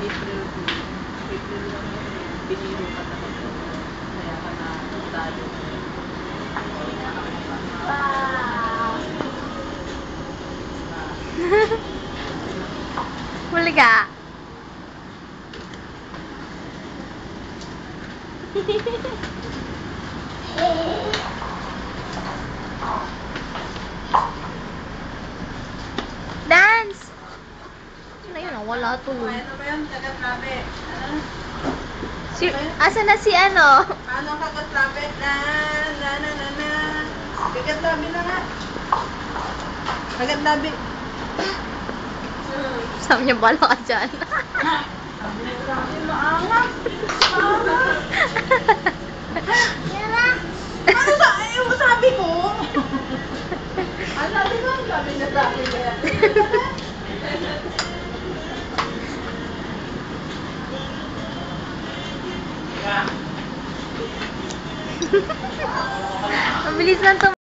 April 2. April 1, biniro ka talaga. Kaya ka na tayo. Wow! Huli ka. Dance! Ano yun? Wala tuloy. Ano ba yun? Kagat-labi. Asa na si ano? Paano kagat-labi? Na. Kagat-labi na nga. Kagat-labi. Sabi niya, bala ka dyan. Maangas. Ano sa ayaw sabi ko? Ang sabi ko, sabi na sabi niya. Mabilis lang to.